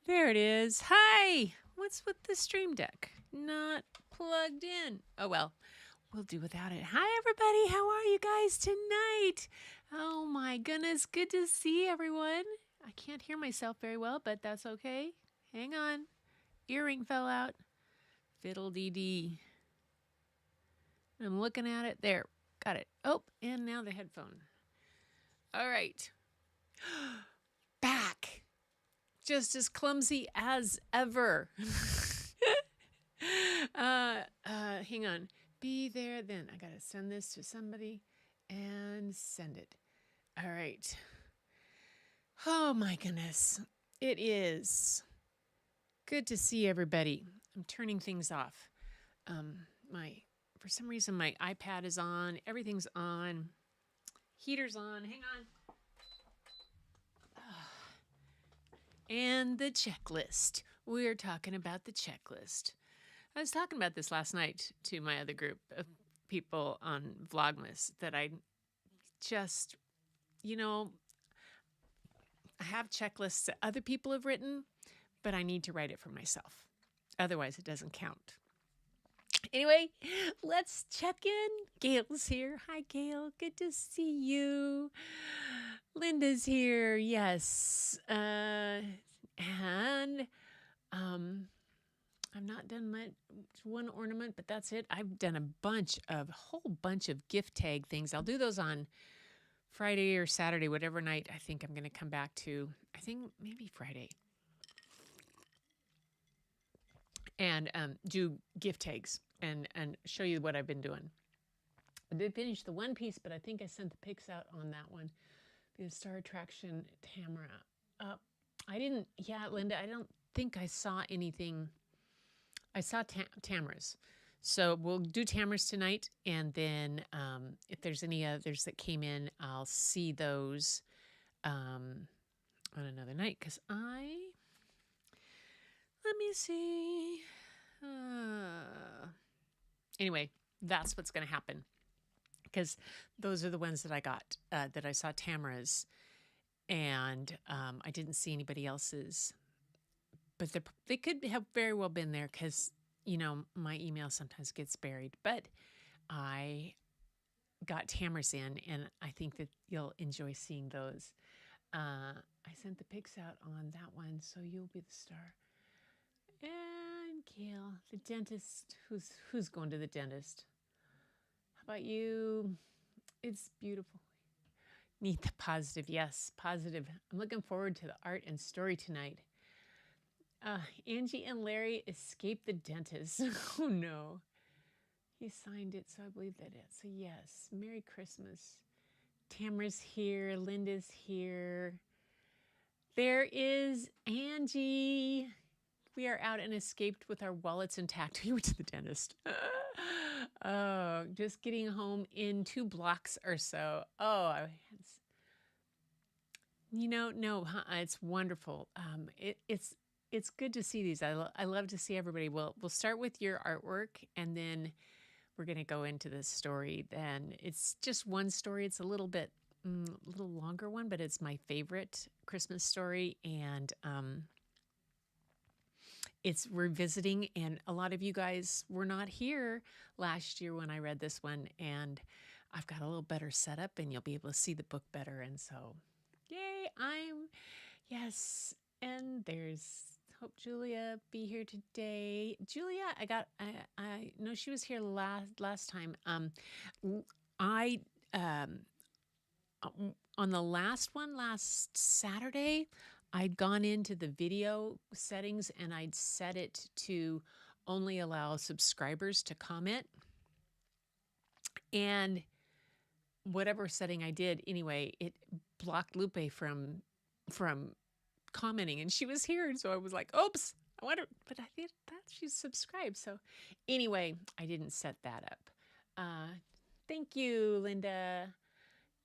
There it is. Hi! What's with the stream deck? Not plugged in. Oh well, we'll do without it. Hi everybody, how are you guys tonight? Oh my goodness, good to see everyone. I can't hear myself very well, but that's okay. Hang on. Earring fell out. Fiddle dee dee. I'm looking at it. There. Got it. Oh, and now the headphone. All right. Back. Just as clumsy as ever. Hang on. Be there then. I gotta send this to somebody and send it. All right. Oh my goodness. It is good to see everybody. I'm turning things off. My for some reason my iPad is on. Everything's on. Heater's on. Hang on. And the checklist. We're talking about the checklist. I was talking about this last night to my other group of people on Vlogmas that I just, I have checklists that other people have written, but I need to write it for myself. Otherwise, it doesn't count. Anyway, let's check in. Gail's here. Hi, Gail. Good to see you. Linda's here. Yes. And I've not done much, one ornament, but that's it. I've done a whole bunch of gift tag things. I'll do those on Friday or Saturday, whatever night I think I'm going to come back to. I think maybe Friday. And do gift tags and show you what I've been doing. I did finish the one piece, but I think I sent the pics out on that one. The Star Attraction Tamara. I didn't, Linda, I don't think I saw anything. I saw Tamaras. So we'll do Tamaras tonight. And then if there's any others that came in, I'll see those on another night. Because let me see. Anyway, that's what's going to happen. Because those are the ones that I got, that I saw Tamara's. And I didn't see anybody else's. But they could have very well been there because, my email sometimes gets buried. But I got Tamara's in, and I think that you'll enjoy seeing those. I sent the pics out on that one, so you'll be the star. And Gail, the dentist. Who's going to the dentist? How about you? It's beautiful. Need the positive. Yes, positive. I'm looking forward to the art and story tonight. Angie and Larry escaped the dentist. Oh no. He signed it, so I believe that is. So yes, Merry Christmas. Tamara's here. Linda's here. There is Angie. We are out and escaped with our wallets intact. We went to the dentist. Oh, just getting home in 2 blocks or so. Oh, no, it's wonderful. It's good to see these. I love to see everybody. We'll start with your artwork, and then we're going to go into the story. Then it's just one story. It's a little longer one, but it's my favorite Christmas story, and it's revisiting. And a lot of you guys were not here last year when I read this one, and I've got a little better setup, and you'll be able to see the book better. And so, yay! Yes. And there's hope Julia be here today. Julia, I know she was here last time. I on the last one last Saturday, I'd gone into the video settings and I'd set it to only allow subscribers to comment. And whatever setting I did, anyway, it blocked Lupe from commenting, and she was here, and so I was like, oops, I wonder, but I thought she's subscribed. So anyway, I didn't set that up. Thank you, Linda.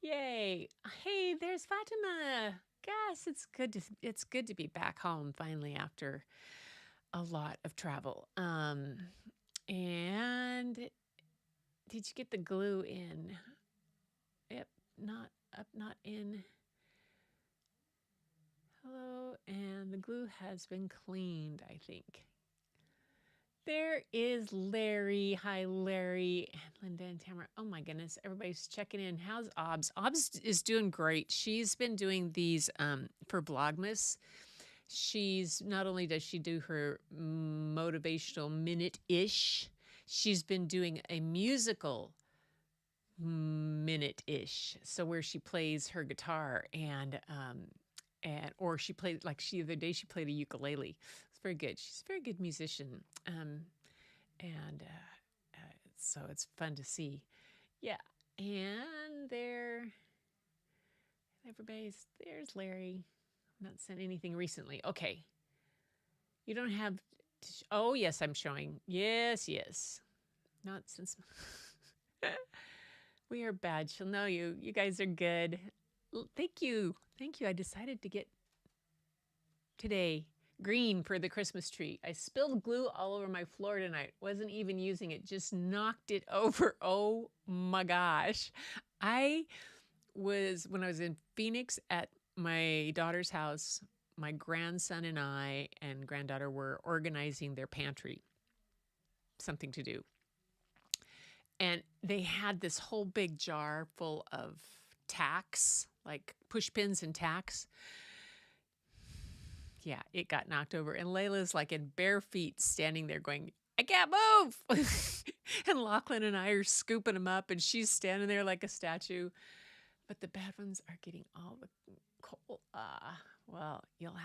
Yay. Hey, there's Fatima. Gosh, it's good to be back home finally after a lot of travel. And did you get the glue in? Yep, not in. Hello, and the glue has been cleaned, I think. There is Larry. Hi, Larry. And Linda and Tamara. Oh my goodness. Everybody's checking in. How's Obs? Obs is doing great. She's been doing these for Vlogmas. She's not only does she do her motivational minute-ish, she's been doing a musical minute-ish. So where she plays her guitar or she played the other day she played a ukulele. It's very good. She's a very good musician. And so it's fun to see. Yeah. And there's Larry. Not sent anything recently. Okay. You don't have oh yes, I'm showing. Yes. Not since we are bad. She'll know you. You guys are good. Thank you. I decided to get today green for the Christmas tree. I spilled glue all over my floor tonight. Wasn't even using it. Just knocked it over. Oh my gosh. When I was in Phoenix at my daughter's house, my grandson and I and granddaughter were organizing their pantry. Something to do. And they had this whole big jar full of tacks, like push pins and tacks. Yeah, it got knocked over. And Layla's like in bare feet standing there going, I can't move. And Lachlan and I are scooping them up and she's standing there like a statue. But the bad ones are getting all the coal. Well, you'll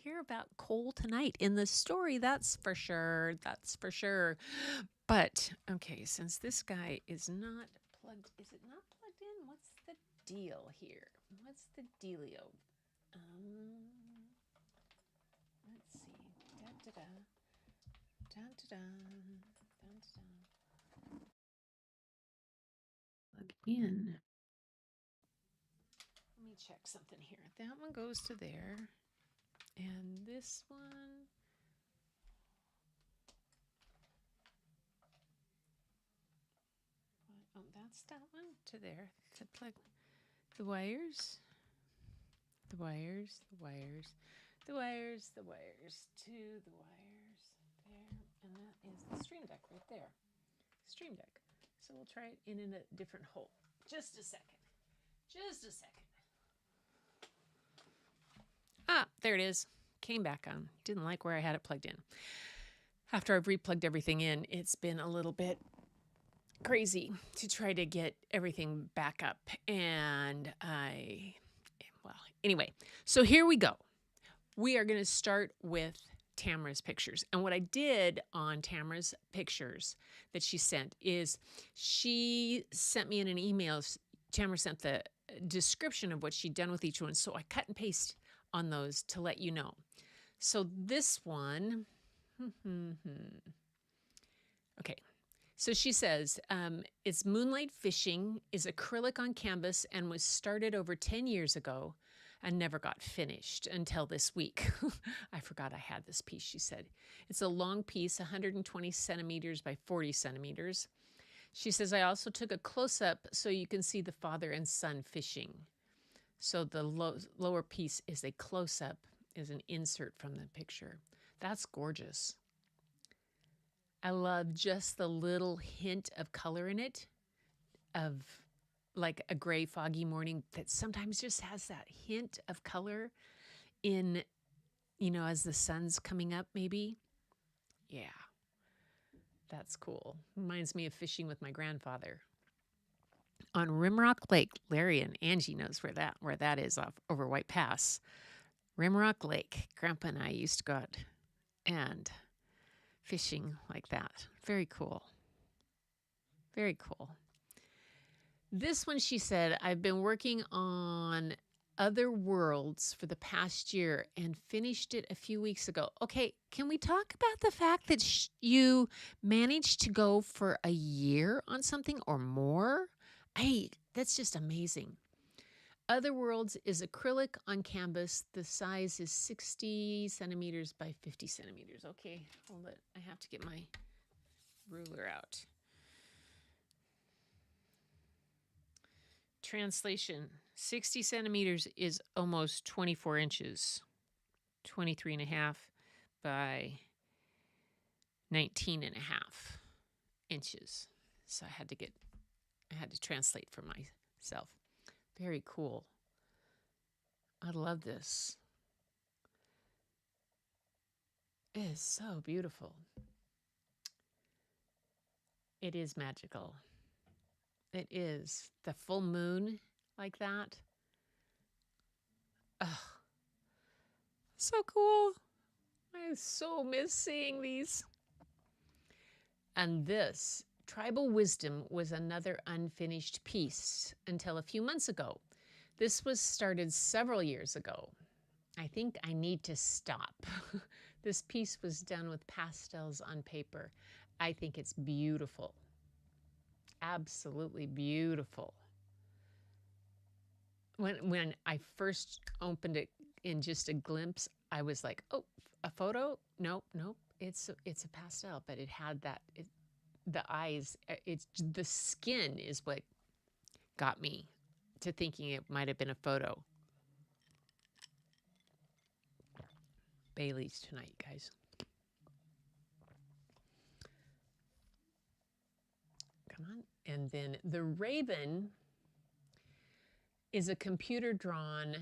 hear about coal tonight in the story. That's for sure. But okay, since this guy is not plugged, is it not plugged in? What's the deal here? What's the dealio? Let's see. Plug in. Let me check something here. That one goes to there. And this one. Oh, that's that one to there. To plug the wires. The wires to the wires. There. And that is the Stream Deck right there. Stream Deck. So we'll try it in a different hole. Just a second. Ah, there it is. Came back on. Didn't like where I had it plugged in. After I've replugged everything in, it's been a little bit crazy to try to get everything back up. And anyway, so here we go. We are going to start with Tamara's pictures. And what I did on Tamara's pictures that she sent is she sent me in an email. Tamara sent the description of what she'd done with each one. So I cut and paste on those to let you know. So this one, okay. So she says, it's Moonlight Fishing, is acrylic on canvas and was started over 10 years ago and never got finished until this week. I forgot I had this piece, she said. It's a long piece, 120 centimeters by 40 centimeters. She says, I also took a close-up so you can see the father and son fishing. So the lower piece is a close-up, is an insert from the picture. That's gorgeous. I love just the little hint of color in it, of like a gray, foggy morning that sometimes just has that hint of color in, as the sun's coming up, maybe. Yeah, that's cool. Reminds me of fishing with my grandfather on Rimrock Lake. Larry and Angie knows where that is off over White Pass. Rimrock Lake. Grandpa and I used to go out and fishing like that. Very cool. Very cool. This one, she said, I've been working on Other Worlds for the past year and finished it a few weeks ago. Okay, can we talk about the fact that you managed to go for a year on something or more? That's just amazing. Other Worlds is acrylic on canvas. The size is 60 centimeters by 50 centimeters. Okay, hold it. I have to get my ruler out. Translation, 60 centimeters is almost 24 inches. 23.5 by 19.5 inches. So I had to translate for myself. Very cool. I love this. It is so beautiful. It is magical. It is. The full moon like that. Ugh. So cool. I so miss seeing these. And this, Tribal Wisdom, was another unfinished piece until a few months ago. This was started several years ago. I think I need to stop. This piece was done with pastels on paper. I think it's beautiful. Absolutely beautiful. When I first opened it in just a glimpse, I was like, oh, a photo? Nope. It's a pastel, but it had the eyes, the skin is what got me to thinking it might have been a photo. Bailey's tonight, guys. Come on. And then the raven is computer drawn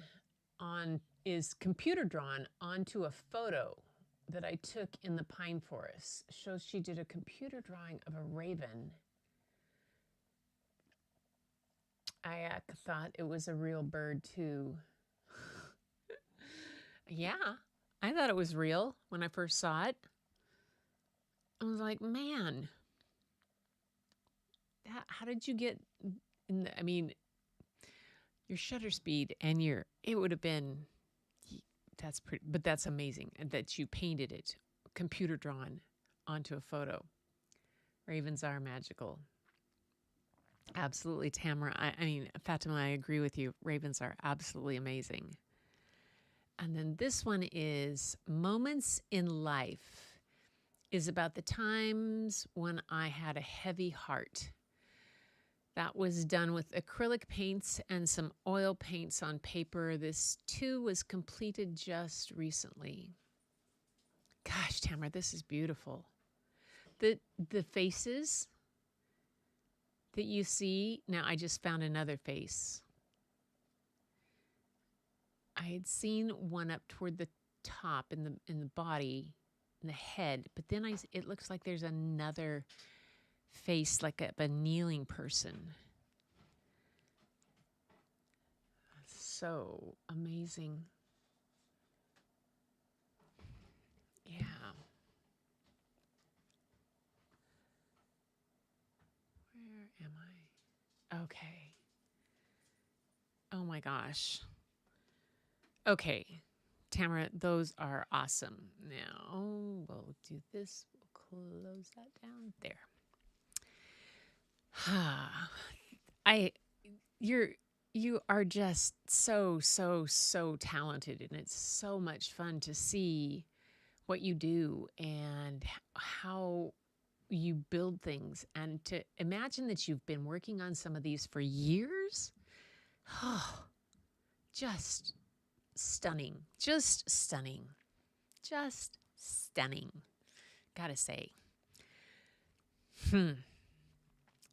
onto a photo that I took in the pine forest. Shows she did a computer drawing of a raven. I thought it was a real bird too. Yeah, I thought it was real when I first saw it. I was like, man, how did you get in the, I mean, your shutter speed and it would have been, that's pretty, but that's amazing that you painted it, computer drawn onto a photo. Ravens are magical. Absolutely, Tamara. I mean, Fatima, I agree with you. Ravens are absolutely amazing. And then this one is Moments in Life, is about the times when I had a heavy heart. That was done with acrylic paints and some oil paints on paper. This too was completed just recently. Gosh, Tamara, this is beautiful. The faces that you see, now I just found another face. I had seen one up toward the top in the body, in the head, but then it looks like there's another face, like a kneeling person. So amazing. Yeah. Where am I? Okay. Oh my gosh. Okay. Tamara, those are awesome. Now we'll do this. We'll close that down there. You are just so talented, and it's so much fun to see what you do and how you build things, and to imagine that you've been working on some of these for years. Oh, just stunning. Just stunning. Just stunning. Gotta say.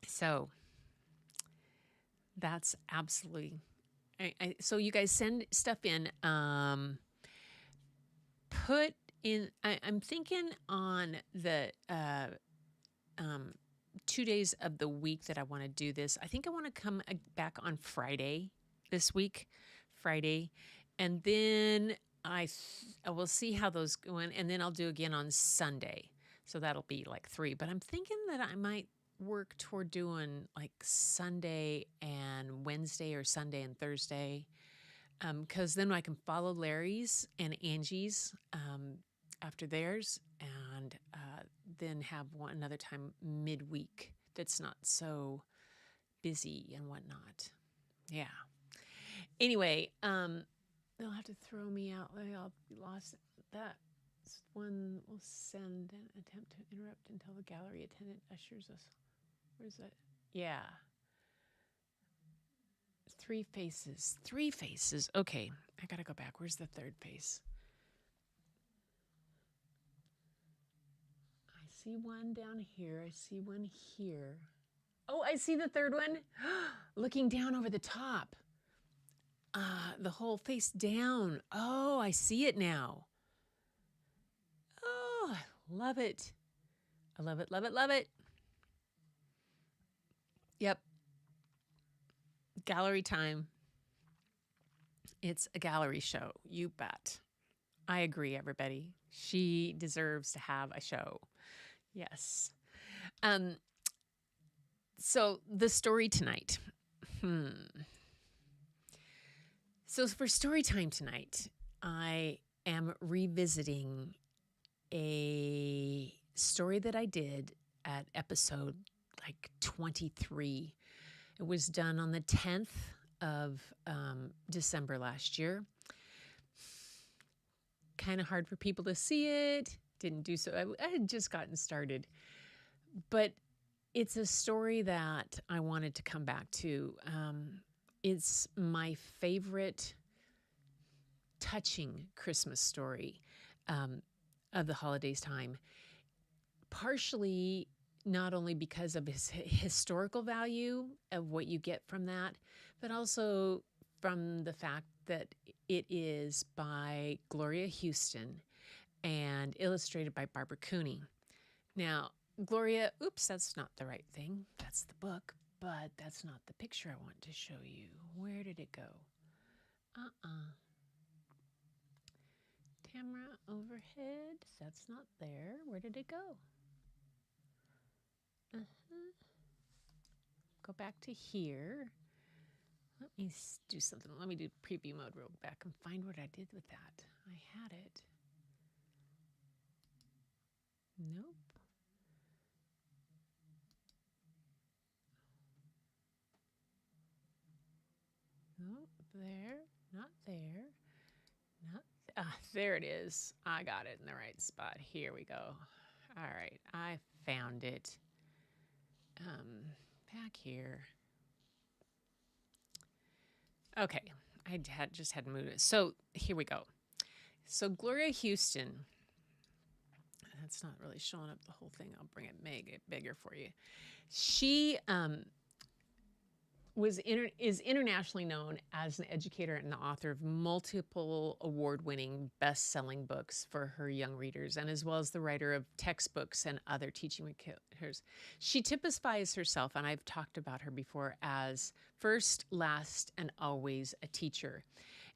So that's absolutely. So you guys send stuff in. Put in. I'm thinking on the 2 days of the week that I want to do this. I think I want to come back on Friday this week, Friday, and then I will see how those go in, and then I'll do again on Sunday. So that'll be like 3. But I'm thinking that I might work toward doing like Sunday and Wednesday, or Sunday and Thursday, because then I can follow Larry's and Angie's after theirs, and then have another time midweek that's not so busy and whatnot. Yeah. Anyway, they'll have to throw me out. I'll be lost. That one will send an attempt to interrupt until the gallery attendant ushers us. Where's that? Yeah. 3 faces. 3 faces. Okay, I gotta go back. Where's the third face? see one down here. I see one here. Oh, I see the third one. Looking down over the top. The whole face down. Oh, I see it now. Oh, I love it. I love it, love it, love it. Yep. Gallery time. It's a gallery show. You bet. I agree, everybody. She deserves to have a show. Yes. So the story tonight. So for story time tonight, I am revisiting a story that I did at episode like 23. It was done on the 10th of December last year. Kind of hard for people to see it. Didn't do so. I had just gotten started. But it's a story that I wanted to come back to. It's my favorite touching Christmas story of the holidays time. Partially not only because of its historical value of what you get from that, but also from the fact that it is by Gloria Houston and illustrated by Barabara Cooney. Now, Gloria, oops, that's not the right thing. That's the book, but that's not the picture I want to show you. Where did it go? Camera overhead, that's not there. Where did it go? Go back to here. Let me do something. Let me do preview mode real back and find what I did with that. I had it. Nope. Nope. There. Not there. Not. There it is. I got it in the right spot. Here we go. All right. I found it. Back here. Okay. I just had to move it. So here we go. So Gloria Houston. That's not really showing up the whole thing. I'll bring it bigger for you. She is internationally known as an educator and the author of multiple award-winning best-selling books for her young readers, and as well as the writer of textbooks and other teaching materials. She typifies herself, and I've talked about her before, as first, last, and always a teacher.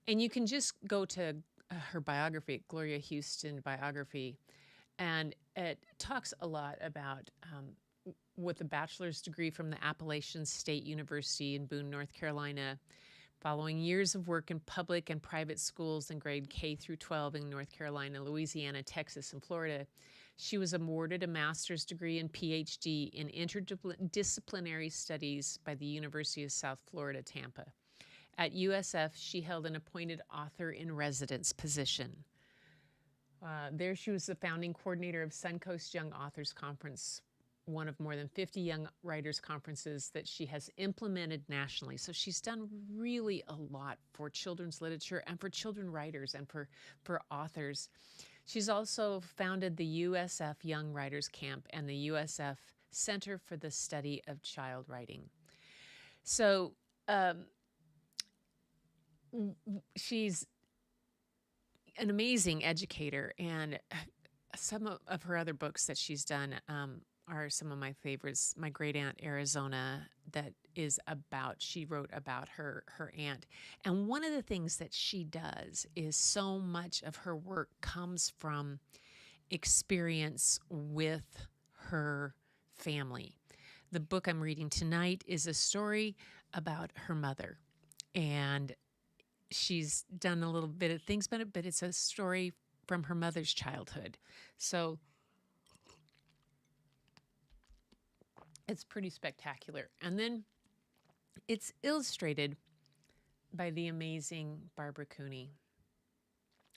And you can just go to her biography, Gloria Houston biography, and it talks a lot about with a bachelor's degree from the Appalachian State University in Boone, North Carolina, following years of work in public and private schools in grade K through 12 in North Carolina, Louisiana, Texas, and Florida. She was awarded a master's degree and PhD in interdisciplinary studies by the University of South Florida, Tampa. At USF, she held an appointed author in residence position. There she was the founding coordinator of Suncoast Young Authors Conference, one of more than 50 young writers conferences that she has implemented nationally. So she's done really a lot for children's literature and for children writers and for authors. She's also founded the USF Young Writers Camp and the USF Center for the Study of Child Writing. So she's an amazing educator, and some of her other books that she's done are some of my favorites. My Great Aunt Arizona, that is about, she wrote about her aunt. And one of the things that she does is so much of her work comes from experience with her family. The book I'm reading tonight is a story about her mother. And she's done a little bit of things, but it's a story from her mother's childhood. So it's pretty spectacular. And then it's illustrated by the amazing Barabara Cooney.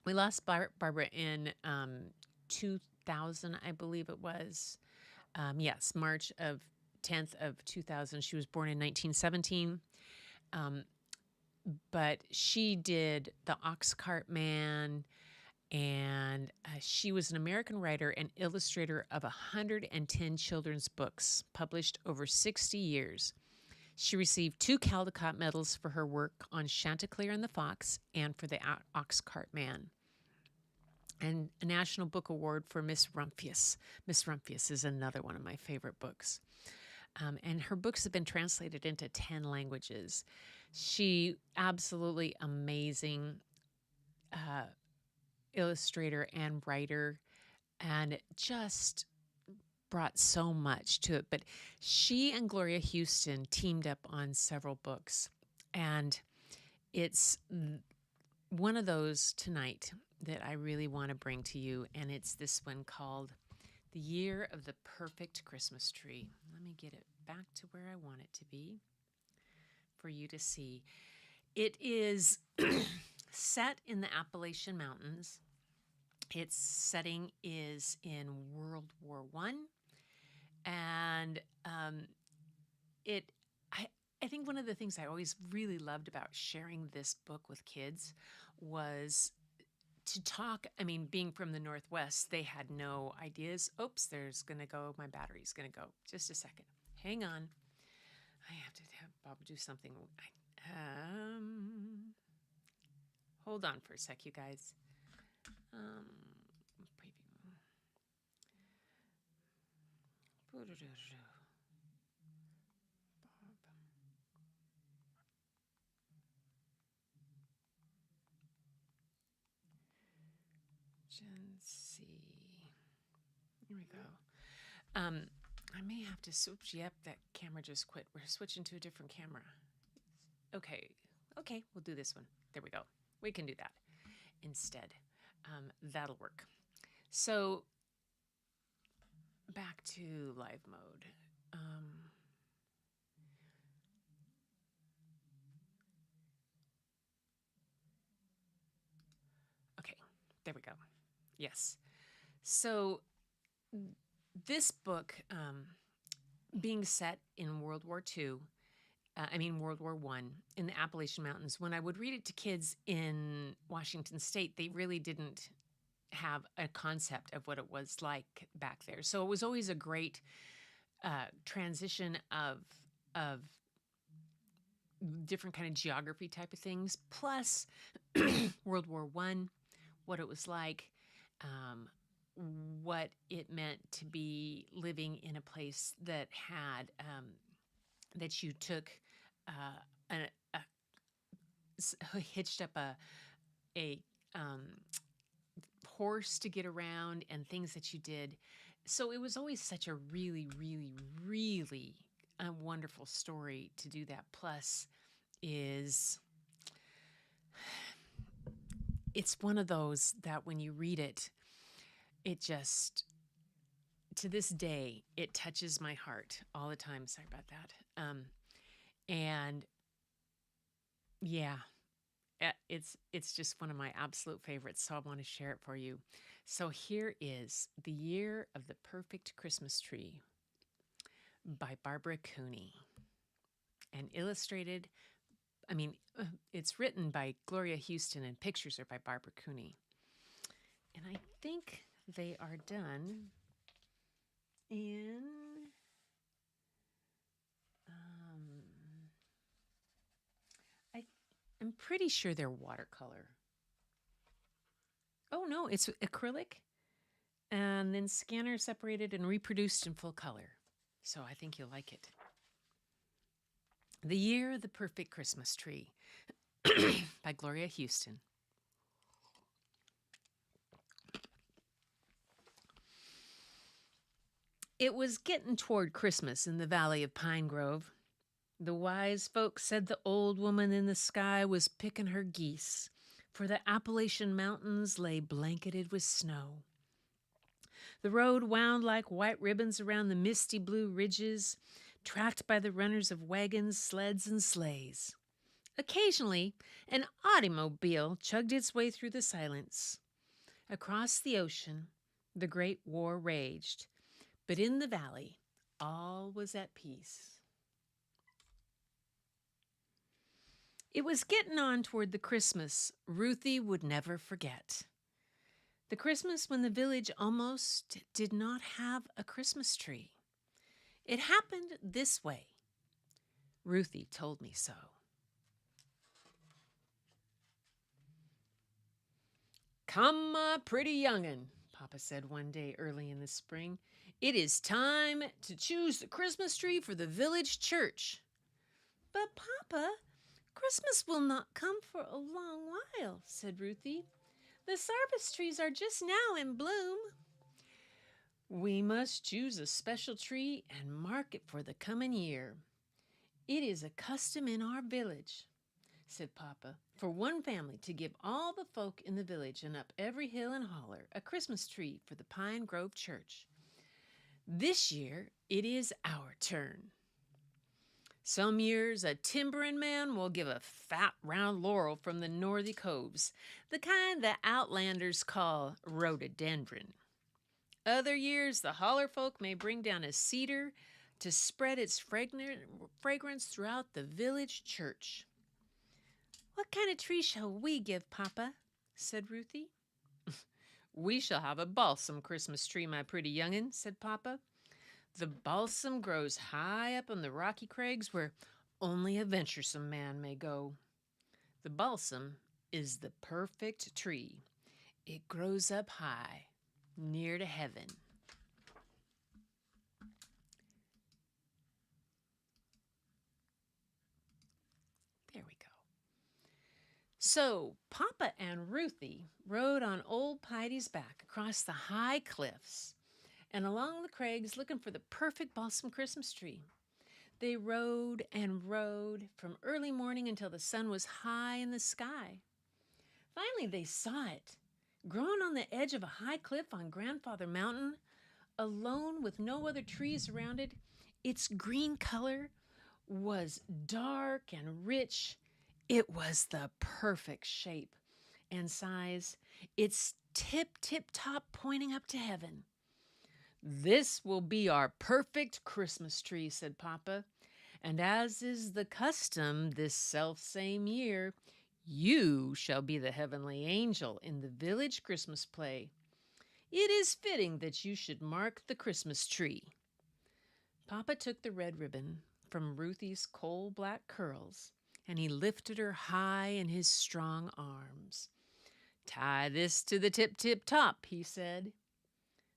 We lost Barbara in 2000, I believe it was. Yes, March 10th of 2000. She was born in 1917. But she did The Oxcart Man And she was an American writer and illustrator of 110 children's books published over 60 years. She received 2 Caldecott medals for her work on Chanticleer and the Fox and for the Oxcart Man, and a National Book Award for Miss Rumphius. Miss Rumphius is another one of my favorite books. And her books have been translated into 10 languages. She absolutely amazing illustrator and writer, and just brought so much to it. But she and Gloria Houston teamed up on several books, and it's one of those tonight that I really want to bring to you, and it's this one called The Year of the Perfect Christmas Tree. Let me get it back to where I want it to be for you to see. It is set in the Appalachian Mountains. Its setting is in World War I, and I think one of the things I always really loved about sharing this book with kids was to talk. I mean, being from the Northwest, they had no ideas. Oops, there's going to go, my battery's going to go. Just a second. Hang on. I have to have Bob do something. Hold on for a sec, you guys. Preview. Gen C. Here we go. I may have to switch. Yep, that camera just quit. We're switching to a different camera. Okay, we'll do this one. There we go. We can do that instead. That'll work. So back to live mode. Okay, there we go. Yes. So this book, being set in World War II, World War I, in the Appalachian Mountains, when I would read it to kids in Washington State, they really didn't have a concept of what it was like back there. So it was always a great transition of different kind of geography type of things, plus World War I, what it was like, what it meant to be living in a place that had that you took hitched up a horse to get around, and things that you did. So it was always such a really, really, really wonderful story to do that. Plus, it's one of those that when you read it, it just, to this day, it touches my heart all the time. Sorry about that. And yeah, it's just one of my absolute favorites, so I want to share it for you. So here is The Year of the Perfect Christmas Tree by Barabara Cooney, and illustrated, it's written by Gloria Houston, and pictures are by Barabara Cooney. And I think they are done in I'm pretty sure they're watercolor. Oh no, it's acrylic, and then scanner separated and reproduced in full color. So I think you'll like it. The Year of the Perfect Christmas Tree by Gloria Houston. It was getting toward Christmas in the valley of Pine Grove. The wise folks said the old woman in the sky was picking her geese, for the Appalachian Mountains lay blanketed with snow. The road wound like white ribbons around the misty blue ridges, tracked by the runners of wagons, sleds, and sleighs. Occasionally, an automobile chugged its way through the silence. Across the ocean, the Great War raged, but in the valley, all was at peace. It was getting on toward the Christmas Ruthie would never forget. The Christmas when the village almost did not have a Christmas tree. It happened this way. Ruthie told me so. "Come, my pretty young'un," Papa said one day early in the spring. "It is time to choose the Christmas tree for the village church." "But, Papa, Christmas will not come for a long while," said Ruthie. "The service trees are just now in bloom." "We must choose a special tree and mark it for the coming year. It is a custom in our village," said Papa, "for one family to give all the folk in the village and up every hill and holler a Christmas tree for the Pine Grove Church. This year it is our turn. Some years a timbering man will give a fat round laurel from the northy coves, the kind the outlanders call rhododendron. Other years the holler folk may bring down a cedar to spread its fragrance throughout the village church." "What kind of tree shall we give, Papa?" said Ruthie. "We shall have a balsam Christmas tree, my pretty young'un," said Papa. "The balsam grows high up on the rocky crags where only a venturesome man may go. The balsam is the perfect tree. It grows up high, near to heaven." There we go. So Papa and Ruthie rode on old Pity's back across the high cliffs and along the crags looking for the perfect balsam Christmas tree. They rode and rode from early morning until the sun was high in the sky. Finally they saw it, growing on the edge of a high cliff on Grandfather Mountain, alone with no other trees around it. Its green color was dark and rich. It was the perfect shape and size, its tip top pointing up to heaven. "This will be our perfect Christmas tree," said Papa. "And as is the custom this self-same year, you shall be the heavenly angel in the village Christmas play. It is fitting that you should mark the Christmas tree." Papa took the red ribbon from Ruthie's coal-black curls, and he lifted her high in his strong arms. "Tie this to the tip top," he said.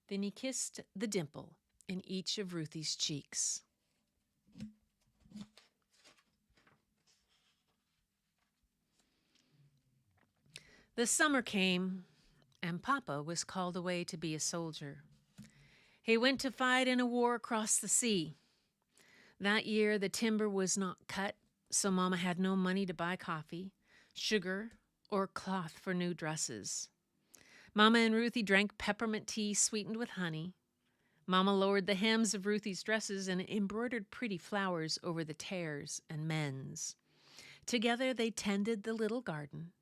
Then he kissed the dimple in each of Ruthie's cheeks. The summer came, and Papa was called away to be a soldier. He went to fight in a war across the sea. That year the timber was not cut, so Mama had no money to buy coffee, sugar, or cloth for new dresses. Mama and Ruthie drank peppermint tea sweetened with honey. Mama lowered the hems of Ruthie's dresses and embroidered pretty flowers over the tears and mends. Together they tended the little garden,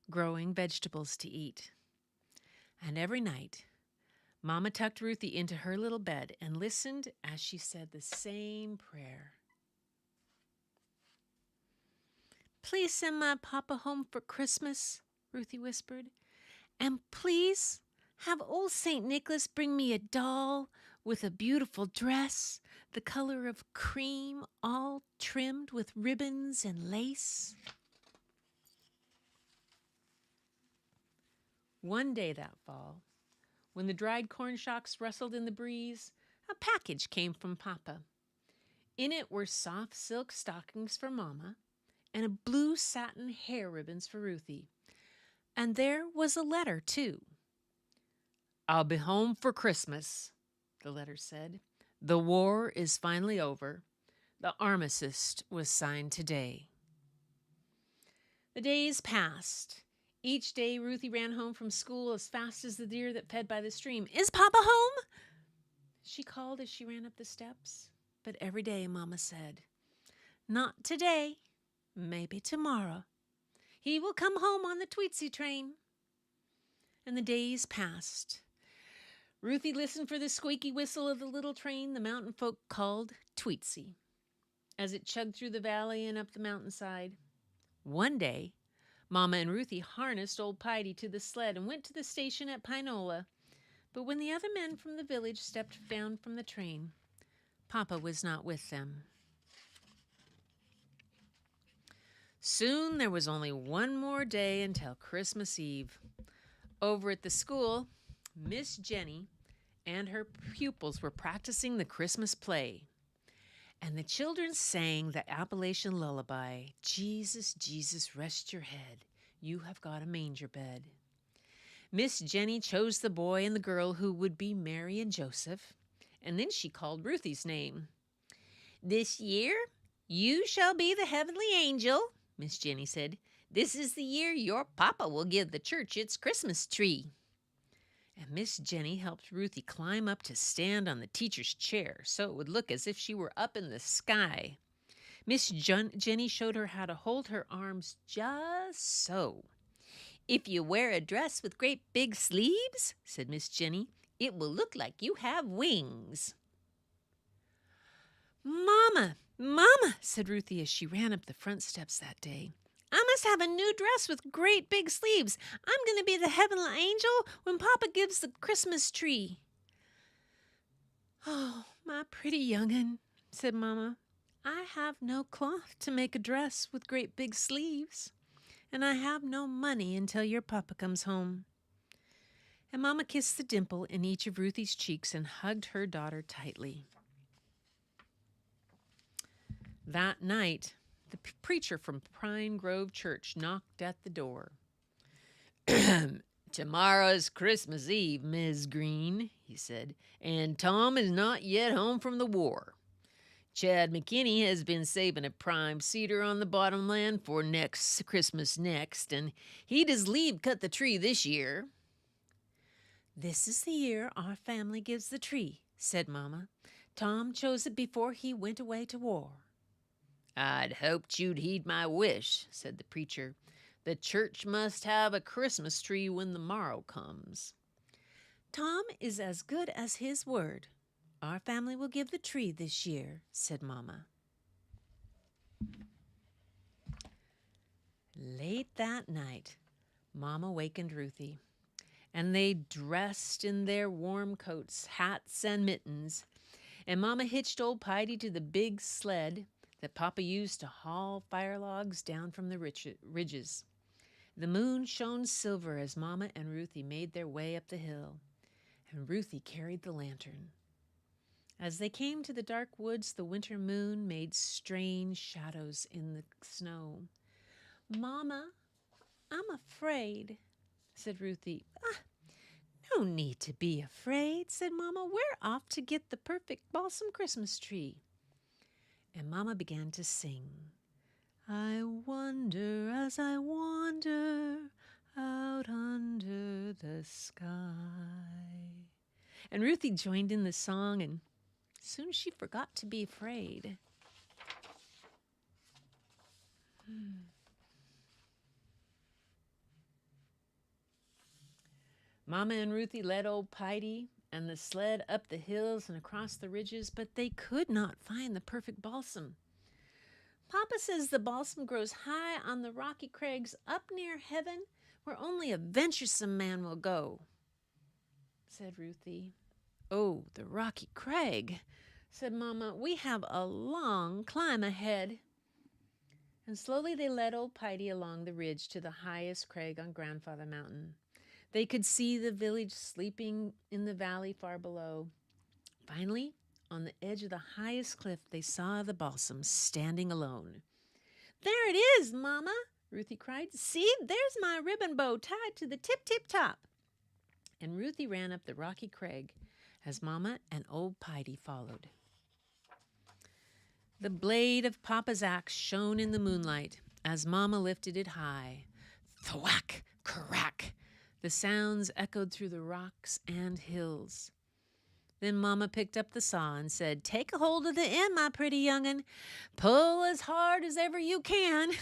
growing vegetables to eat. And every night, Mama tucked Ruthie into her little bed and listened as she said the same prayer. "Please send my Papa home for Christmas," Ruthie whispered. "And please have old St. Nicholas bring me a doll with a beautiful dress, the color of cream, all trimmed with ribbons and lace." One day that fall, when the dried corn shocks rustled in the breeze, a package came from Papa. In it were soft silk stockings for Mama and a blue satin hair ribbons for Ruthie. And there was a letter, too. "I'll be home for Christmas," the letter said. "The war is finally over. The armistice was signed today." The days passed. Each day Ruthie ran home from school as fast as the deer that fed by the stream. "Is Papa home?" she called as she ran up the steps. But every day Mama said, "Not today, maybe tomorrow. He will come home on the Tweetsie train." And the days passed. Ruthie listened for the squeaky whistle of the little train the mountain folk called Tweetsie, as it chugged through the valley and up the mountainside. One day, Mama and Ruthie harnessed old Piety to the sled and went to the station at Pinola. But when the other men from the village stepped down from the train, Papa was not with them. Soon there was only one more day until Christmas Eve. Over at the school, Miss Jenny and her pupils were practicing the Christmas play. And the children sang the Appalachian lullaby, "Jesus, Jesus, rest your head. You have got a manger bed." Miss Jenny chose the boy and the girl who would be Mary and Joseph, and then she called Ruthie's name. "This year, you shall be the heavenly angel," Miss Jenny said. "This is the year your papa will give the church its Christmas tree." And Miss Jenny helped Ruthie climb up to stand on the teacher's chair so it would look as if she were up in the sky. Miss Jenny showed her how to hold her arms just so. "If you wear a dress with great big sleeves," said Miss Jenny, "it will look like you have wings." "Mama, Mama," said Ruthie as she ran up the front steps that day, "I must have a new dress with great big sleeves. I'm going to be the heavenly angel when Papa gives the Christmas tree." "Oh, my pretty young'un," said Mama, "I have no cloth to make a dress with great big sleeves, and I have no money until your Papa comes home." And Mama kissed the dimple in each of Ruthie's cheeks and hugged her daughter tightly. That night, the preacher from Pine Grove Church knocked at the door. "Tomorrow's Christmas Eve, Miss Green," he said, "and Tom is not yet home from the war. Chad McKinney has been saving a prime cedar on the bottomland for next Christmas next, and he does leave cut the tree this year." "This is the year our family gives the tree," said Mama. "Tom chose it before he went away to war." "I'd hoped you'd heed my wish," said the preacher. "The church must have a Christmas tree when the morrow comes." "Tom is as good as his word. Our family will give the tree this year," said Mama. Late that night, Mama wakened Ruthie, and they dressed in their warm coats, hats, and mittens, and Mama hitched old Piety to the big sled that Papa used to haul fire logs down from the ridges. The moon shone silver as Mama and Ruthie made their way up the hill, and Ruthie carried the lantern. As they came to the dark woods, the winter moon made strange shadows in the snow. "Mama, I'm afraid," said Ruthie. "No need to be afraid," said Mama. "We're off to get the perfect balsam Christmas tree." And Mama began to sing. "I wonder as I wander out under the sky." And Ruthie joined in the song, and soon she forgot to be afraid. Mama and Ruthie led old Piety and the sled up the hills and across the ridges, but they could not find the perfect balsam. "Papa says the balsam grows high on the rocky crags up near heaven, where only a venturesome man will go," said Ruthie. "Oh, the rocky crag," said Mama. "We have a long climb ahead." And slowly they led old Piety along the ridge to the highest crag on Grandfather Mountain. They could see the village sleeping in the valley far below. Finally, on the edge of the highest cliff, they saw the balsam standing alone. "There it is, Mama," Ruthie cried. "See, there's my ribbon bow tied to the tip-tip-top." And Ruthie ran up the rocky crag as Mama and old Piety followed. The blade of Papa's axe shone in the moonlight as Mama lifted it high. Thwack, crack! The sounds echoed through the rocks and hills. Then Mama picked up the saw and said, "Take a hold of the end, my pretty young'un. Pull as hard as ever you can."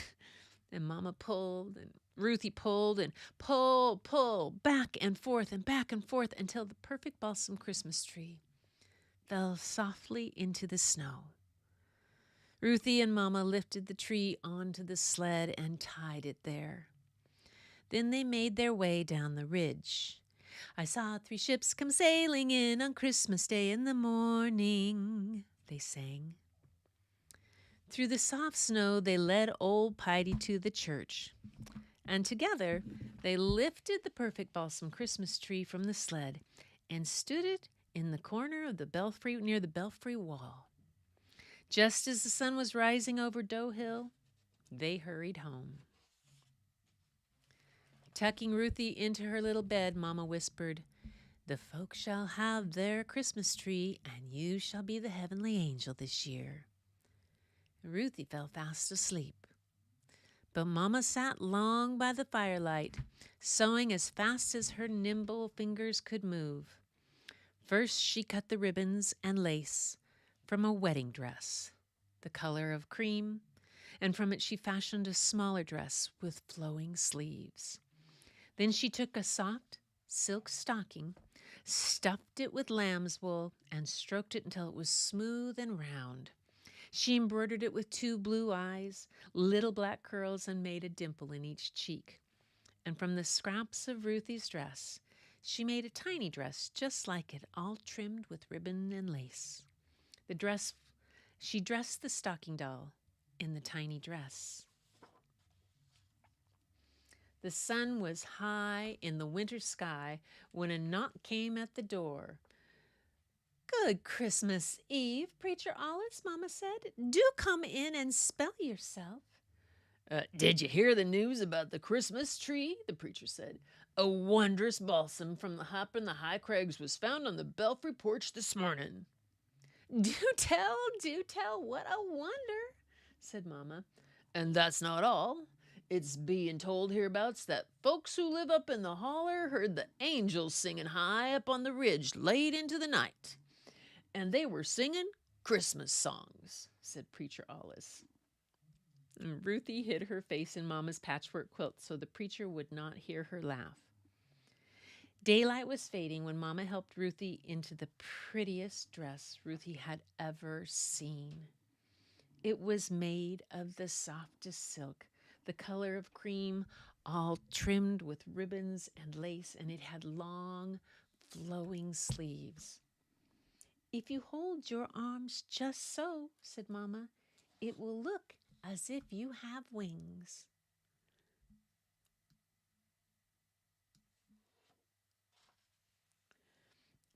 And Mama pulled, and Ruthie pulled, and pull, back and forth until the perfect balsam Christmas tree fell softly into the snow. Ruthie and Mama lifted the tree onto the sled and tied it there. Then they made their way down the ridge. I saw 3 ships come sailing in on Christmas Day in the morning, they sang. Through the soft snow they led old Piety to the church, and together they lifted the perfect balsam Christmas tree from the sled and stood it in the corner of the belfry near the belfry wall. Just as the sun was rising over Doe Hill, they hurried home. Tucking Ruthie into her little bed, Mama whispered, "The folks shall have their Christmas tree, and you shall be the heavenly angel this year." Ruthie fell fast asleep. But Mama sat long by the firelight, sewing as fast as her nimble fingers could move. First she cut the ribbons and lace from a wedding dress, the color of cream, and from it she fashioned a smaller dress with flowing sleeves. Then she took a soft silk stocking, stuffed it with lamb's wool, and stroked it until it was smooth and round. She embroidered it with 2 blue eyes, little black curls, and made a dimple in each cheek. And from the scraps of Ruthie's dress, she made a tiny dress just like it, all trimmed with ribbon and lace. She dressed the stocking doll in the tiny dress. The sun was high in the winter sky when a knock came at the door. "Good Christmas Eve, Preacher Alice," Mama said. "Do come in and spell yourself." "Did you hear the news about the Christmas tree?" the preacher said. "A wondrous balsam from up in the high crags was found on the belfry porch this morning." Do tell, what a wonder," said Mama. "And that's not all. It's being told hereabouts that folks who live up in the holler heard the angels singing high up on the ridge late into the night. And they were singing Christmas songs," said Preacher Alice. And Ruthie hid her face in Mama's patchwork quilt so the preacher would not hear her laugh. Daylight was fading when Mama helped Ruthie into the prettiest dress Ruthie had ever seen. It was made of the softest silk, the color of cream, all trimmed with ribbons and lace, and it had long, flowing sleeves. "If you hold your arms just so," said Mama, "it will look as if you have wings."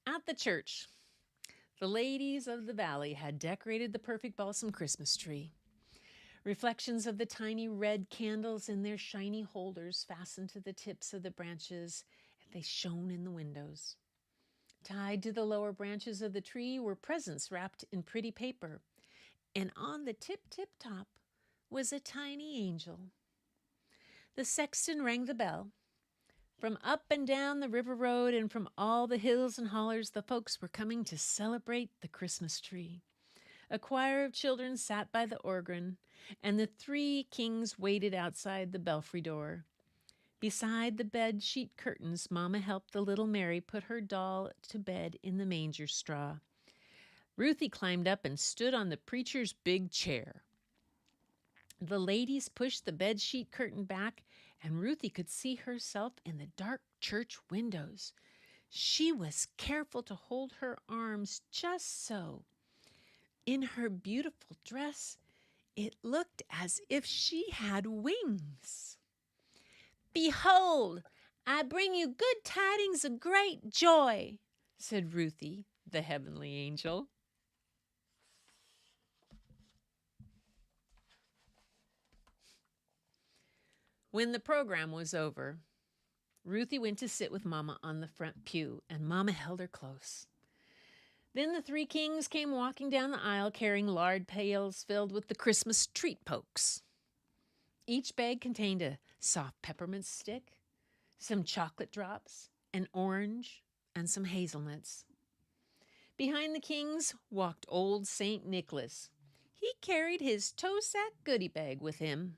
At the church, the ladies of the valley had decorated the perfect balsam Christmas tree. Reflections of the tiny red candles in their shiny holders fastened to the tips of the branches, and they shone in the windows. Tied to the lower branches of the tree were presents wrapped in pretty paper, and on the tip top was a tiny angel. The sexton rang the bell. From up and down the river road and from all the hills and hollers, the folks were coming to celebrate the Christmas tree. A choir of children sat by the organ, and the 3 kings waited outside the belfry door. Beside the bed sheet curtains, Mama helped the little Mary put her doll to bed in the manger straw. Ruthie climbed up and stood on the preacher's big chair. The ladies pushed the bed sheet curtain back, and Ruthie could see herself in the dark church windows. She was careful to hold her arms just so. In her beautiful dress, it looked as if she had wings. "Behold, I bring you good tidings of great joy," said Ruthie, the heavenly angel. When the program was over, Ruthie went to sit with Mama on the front pew, and Mama held her close. Then the 3 kings came walking down the aisle carrying lard pails filled with the Christmas treat pokes. Each bag contained a soft peppermint stick, some chocolate drops, an orange, and some hazelnuts. Behind the kings walked old St. Nicholas. He carried his toe sack goodie bag with him.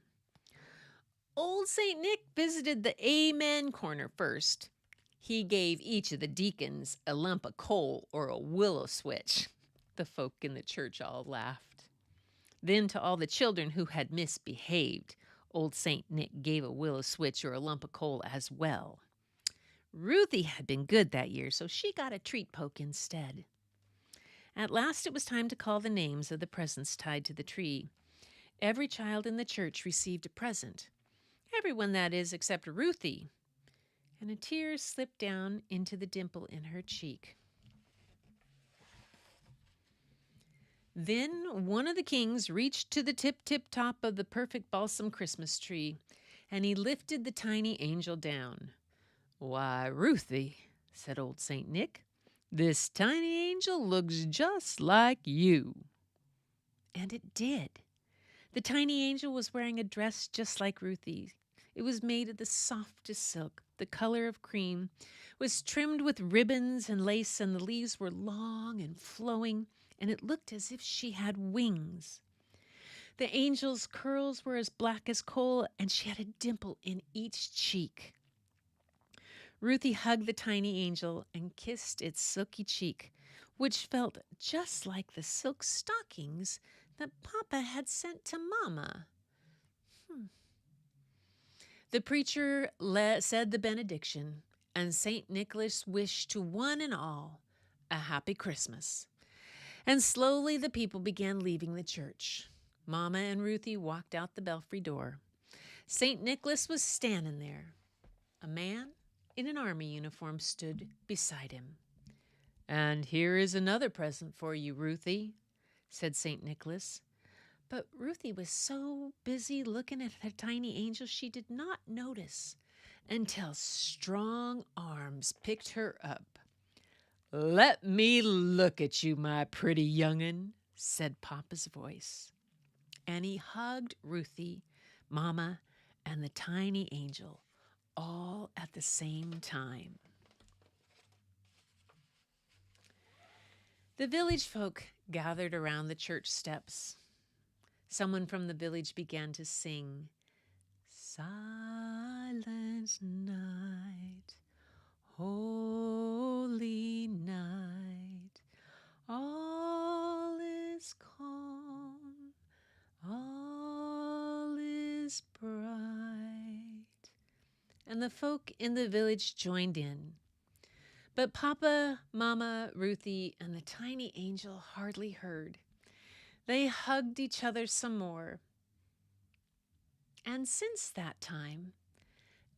Old St. Nick visited the Amen corner first. He gave each of the deacons a lump of coal or a willow switch. The folk in the church all laughed. Then to all the children who had misbehaved, Old Saint Nick gave a willow switch or a lump of coal as well. Ruthie had been good that year, so she got a treat poke instead. At last it was time to call the names of the presents tied to the tree. Every child in the church received a present. Everyone, that is, except Ruthie. And a tear slipped down into the dimple in her cheek. Then one of the kings reached to the tip-top of the perfect balsam Christmas tree, and he lifted the tiny angel down. "Why, Ruthie," said old Saint Nick, "this tiny angel looks just like you." And it did. The tiny angel was wearing a dress just like Ruthie. It was made of the softest silk, the color of cream, was trimmed with ribbons and lace, and the leaves were long and flowing, and it looked as if she had wings. The angel's curls were as black as coal, and she had a dimple in each cheek. Ruthie hugged the tiny angel and kissed its silky cheek, which felt just like the silk stockings that Papa had sent to Mama. The preacher said the benediction, and St. Nicholas wished to one and all a happy Christmas. And slowly the people began leaving the church. Mama and Ruthie walked out the belfry door. St. Nicholas was standing there. A man in an army uniform stood beside him. "And here is another present for you, Ruthie," said St. Nicholas. But Ruthie was so busy looking at her tiny angel she did not notice until strong arms picked her up. "Let me look at you, my pretty young'un," said Papa's voice. And he hugged Ruthie, Mama, and the tiny angel all at the same time. The village folk gathered around the church steps. Someone from the village began to sing, "Silent night, holy night, all is calm, all is bright." And the folk in the village joined in. But Papa, Mama, Ruthie, and the tiny angel hardly heard. They hugged each other some more. And since that time,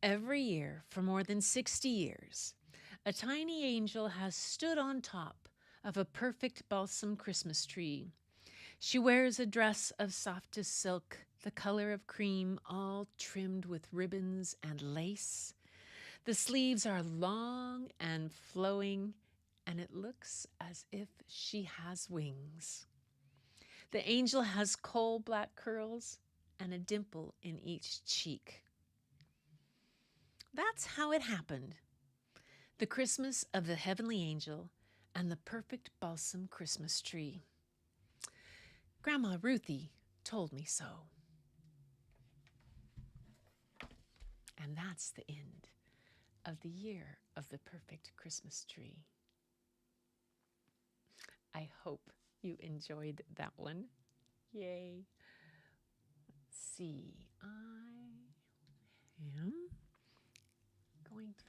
every year for more than 60 years, a tiny angel has stood on top of a perfect balsam Christmas tree. She wears a dress of softest silk, the color of cream, all trimmed with ribbons and lace. The sleeves are long and flowing, and it looks as if she has wings. The angel has coal black curls and a dimple in each cheek. That's how it happened. The Christmas of the heavenly angel and the perfect balsam Christmas tree. Grandma Ruthie told me so. And that's the end of the year of the perfect Christmas tree. I hope you enjoyed that one. Yay. Let's see. I am going to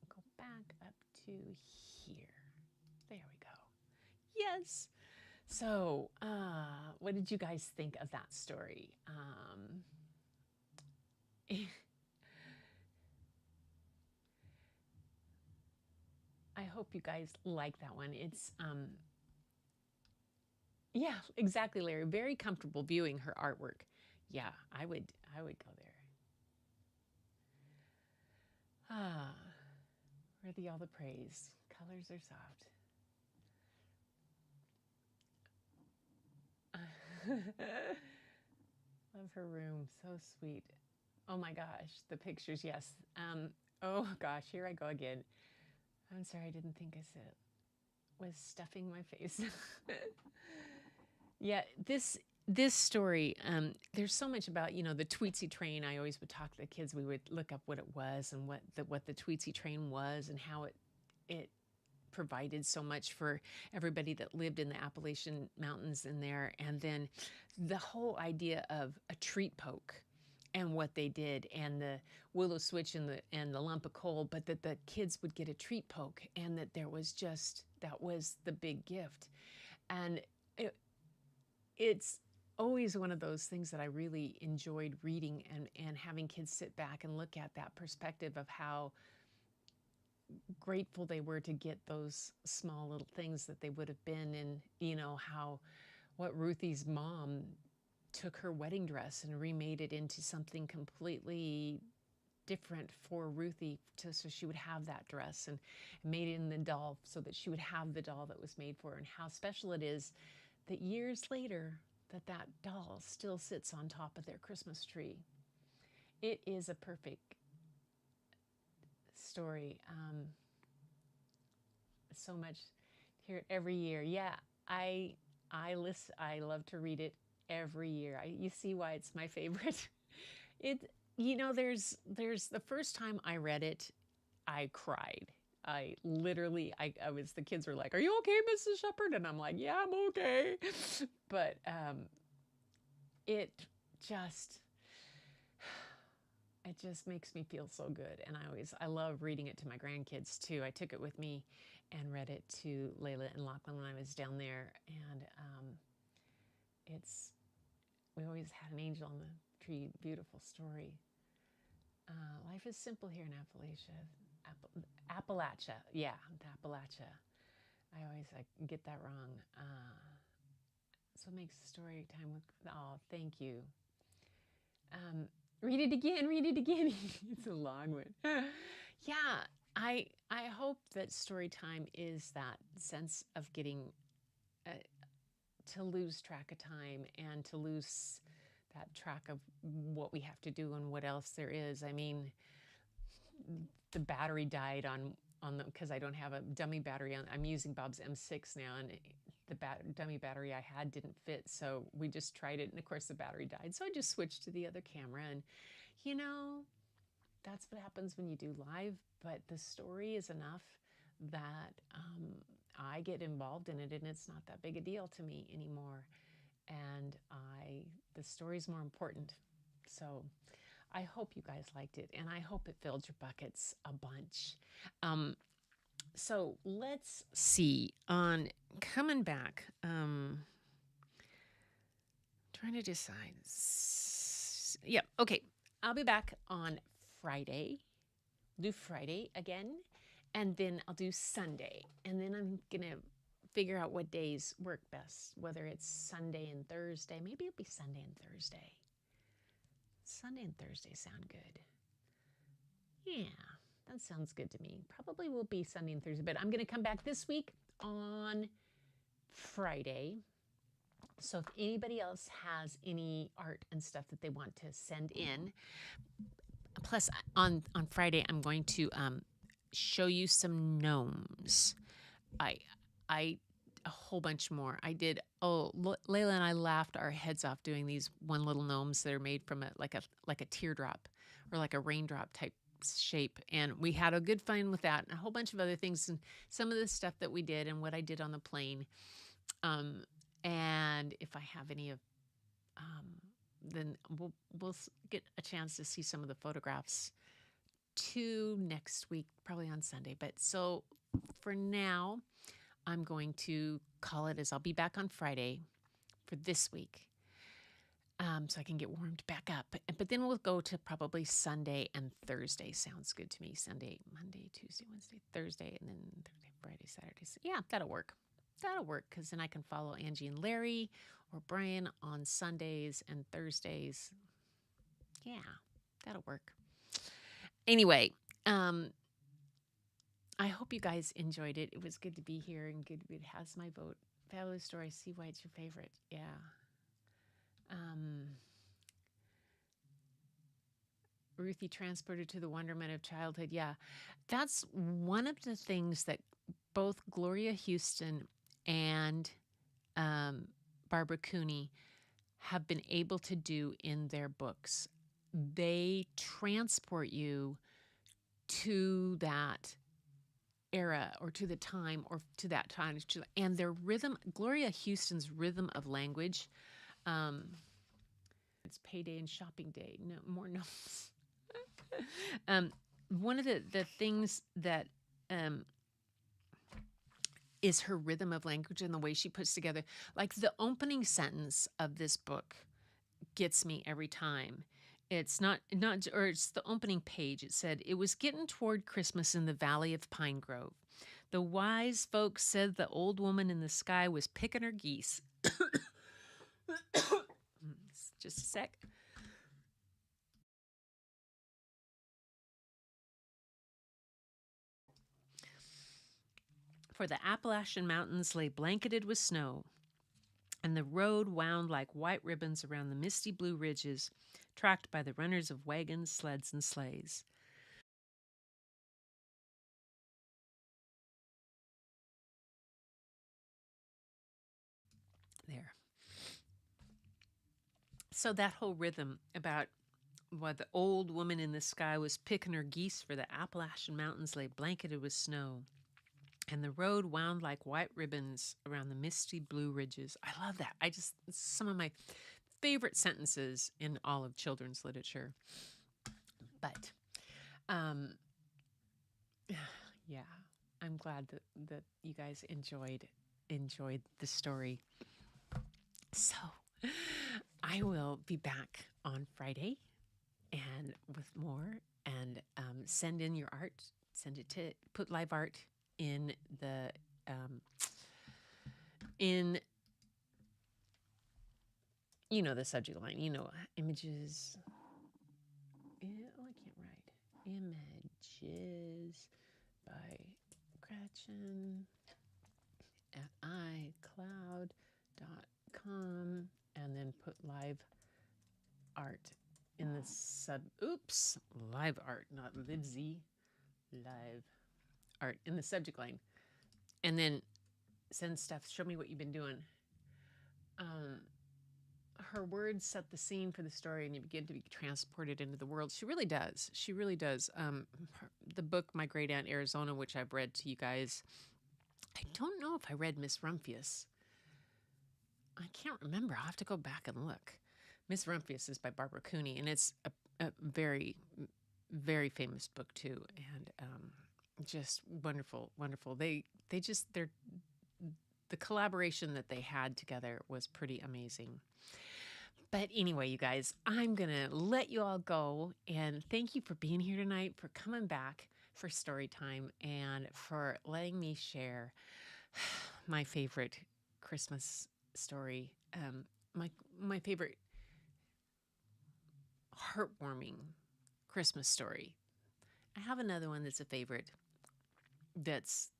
go back up to here. There we go. Yes. So, what did you guys think of that story? I hope you guys like that one. It's, yeah, exactly, Larry. Very comfortable viewing her artwork. Yeah, I would go there. Worthy all the praise. Colors are soft. Love her room. So sweet. Oh my gosh, the pictures, yes. Oh gosh, here I go again. I'm sorry, I didn't think I said was stuffing my face. Yeah, this story, there's so much about, the Tweetsy train. I always would talk to the kids. We would look up what it was and what the Tweetsy train was and how it provided so much for everybody that lived in the Appalachian Mountains in there. And then the whole idea of a treat poke and what they did, and the willow switch and the lump of coal, but that the kids would get a treat poke, and that that was the big gift. And it's always one of those things that I really enjoyed reading, and having kids sit back and look at that perspective of how grateful they were to get those small little things that they would have been. And what Ruthie's mom took her wedding dress and remade it into something completely different for Ruthie, so she would have that dress, and made it in the doll so that she would have the doll that was made for her. And how special it is that years later that doll still sits on top of their Christmas tree. It is a perfect story. So much, hear it every year. Yeah, I love to read it every year. You see why it's my favorite. There's the first time I read it, I cried. I literally, the kids were like, "Are you okay, Mrs. Shepherd?" And I'm like, "Yeah, I'm okay." But it just makes me feel so good. And I love reading it to my grandkids too. I took it with me and read it to Layla and Lachlan when I was down there. And we always had an angel on the tree. Beautiful story. Life is simple here in Appalachia. Yeah, Appalachia. I get that wrong. So it makes story time with, oh, thank you. Read it again. It's a long one. Yeah, I hope that story time is that sense of getting to lose track of time, and to lose that track of what we have to do and what else there is. I mean, the battery died on the, because I don't have a dummy battery on. I'm using Bob's M6 now, and the dummy battery I had didn't fit, so we just tried it, and of course the battery died. So I just switched to the other camera, and that's what happens when you do live. But the story is enough that I get involved in it, and it's not that big a deal to me anymore. And the story's more important. So I hope you guys liked it, and I hope it filled your buckets a bunch. So let's see, on coming back, trying to decide. Yeah, okay. I'll be back on Friday. Do Friday again, and then I'll do Sunday. And then I'm going to figure out what days work best, whether it's Sunday and Thursday. Maybe it'll be Sunday and Thursday. Sunday and Thursday sound good. Yeah, that sounds good to me. Probably will be Sunday and Thursday, but I'm going to come back this week on Friday. So if anybody else has any art and stuff that they want to send in, plus on Friday, I'm going to show you some gnomes. I a whole bunch more. I did. Oh, Layla and I laughed our heads off doing these one little gnomes that are made from like a teardrop or like a raindrop type shape, and we had a good fun with that, and a whole bunch of other things, and some of the stuff that we did and what I did on the plane. And if I have any of, then we'll get a chance to see some of the photographs too next week, probably on Sunday. But so for now, I'm going to call it as I'll be back on Friday for this week, so I can get warmed back up. But then we'll go to probably Sunday and Thursday. Sounds good to me. Sunday, Monday, Tuesday, Wednesday, Thursday, and then Thursday, Friday, Saturday. So yeah, that'll work. That'll work, because then I can follow Angie and Larry or Brian on Sundays and Thursdays. Yeah, that'll work. Anyway, I hope you guys enjoyed it. It was good to be here, and good. It has my vote. Fabulous story. I see why it's your favorite. Yeah. Ruthie transported to the wonderment of childhood. Yeah, that's one of the things that both Gloria Houston and Barabara Cooney have been able to do in their books. They transport you to that era or to the time or to that time. And their rhythm, Gloria Houston's rhythm of language, it's payday and shopping day. No more notes. One of the things that is her rhythm of language and the way she puts together, like the opening sentence of this book gets me every time. It's not, or it's the opening page. It said, "It was getting toward Christmas in the Valley of Pine Grove. The wise folks said the old woman in the sky was picking her geese." Just a sec. "For the Appalachian Mountains lay blanketed with snow, and the road wound like white ribbons around the misty blue ridges, tracked by the runners of wagons, sleds, and sleighs." There. So that whole rhythm about what the old woman in the sky was picking her geese, for the Appalachian Mountains lay blanketed with snow, and the road wound like white ribbons around the misty blue ridges. I love that. It's some of my favorite sentences in all of children's literature. But, yeah, I'm glad that you guys enjoyed the story. So I will be back on Friday and with more, and send in your art. Send it to put live art in the in the subject line. Images. I can't write. Images by Gretchen at iCloud.com, and then put live art in the live art, not livesy, live art in the subject line, and then send stuff. Show me what you've been doing. Her words set the scene for the story, and you begin to be transported into the world. She really does. The book My Great Aunt Arizona, which I've read to you guys, I don't know if I read Miss Rumphius. I can't remember. I'll have to go back and look. Miss Rumphius is by Barabara Cooney, and it's a very, very famous book too, and just wonderful. The collaboration that they had together was pretty amazing. But anyway, you guys, I'm going to let you all go, and thank you for being here tonight, for coming back for story time, and for letting me share my favorite Christmas story, my favorite heartwarming Christmas story. I have another one that's a favorite that's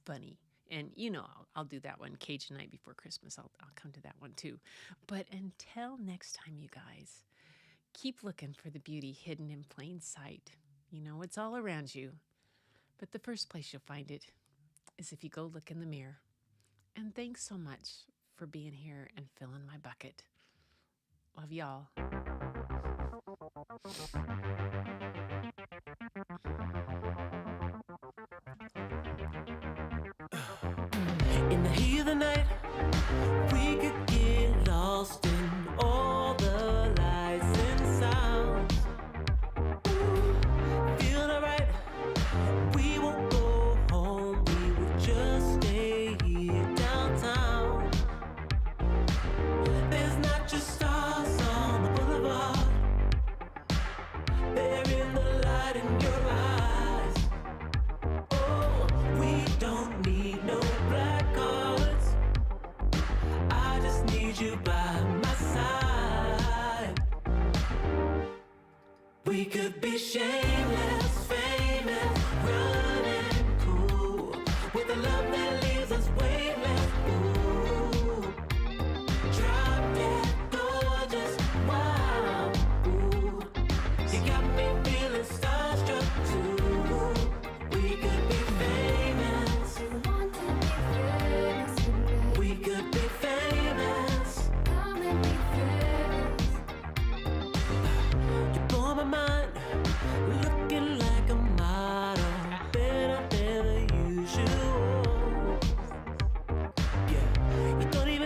funny. And I'll do that one, Cajun Night Before Christmas. I'll come to that one too. But until next time, you guys, keep looking for the beauty hidden in plain sight. It's all around you. But the first place you'll find it is if you go look in the mirror. And thanks so much for being here and filling my bucket. Love y'all. In the heat of the night, we could get lost in all the lights and sounds. Feel alright, we won't go home, we will just stay here downtown. There's not just stars on the boulevard, they're in the light in your eyes. Oh, we don't need no black cards, I just need you by my side. We could be shameless, famous, running cool, with a love that leaves us weightless. Ooh, drop dead gorgeous, wow. Ooh, you got me feeling starstruck too. We could be famous. We could be famous.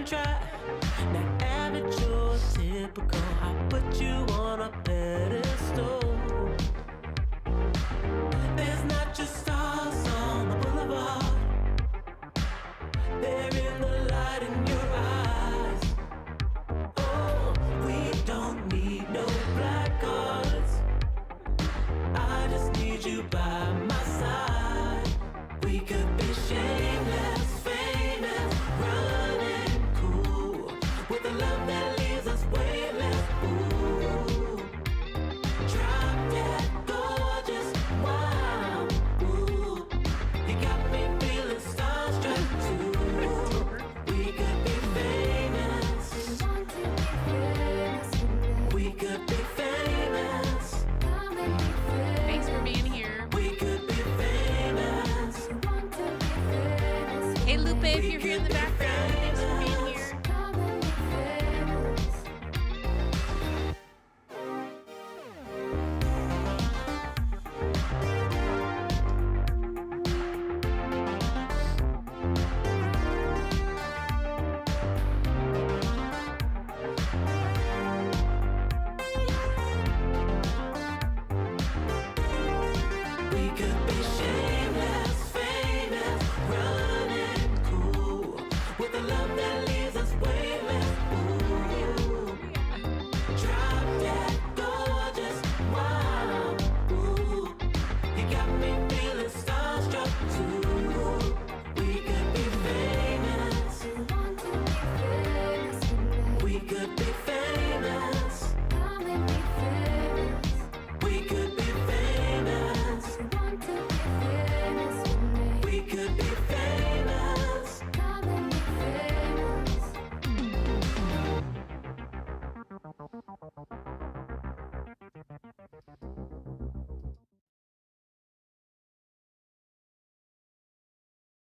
even try. Not average or typical. I put you on a pedestal.